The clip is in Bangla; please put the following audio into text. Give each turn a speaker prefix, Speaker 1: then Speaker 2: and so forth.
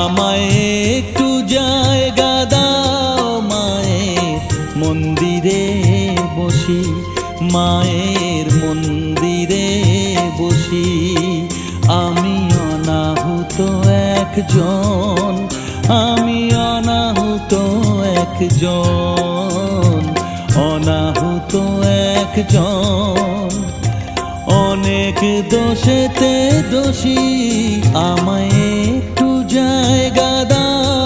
Speaker 1: আমায় একটু জায়গা দাও মায়ের মন্দিরে বসি, মায়ের মন্দিরে বসি। আমি অনাহুত একজন, আমি অনাহুত একজন, অনাহুত একজন। অনেক দোষেতে দোষী, আমায় একটু জায়গা দাও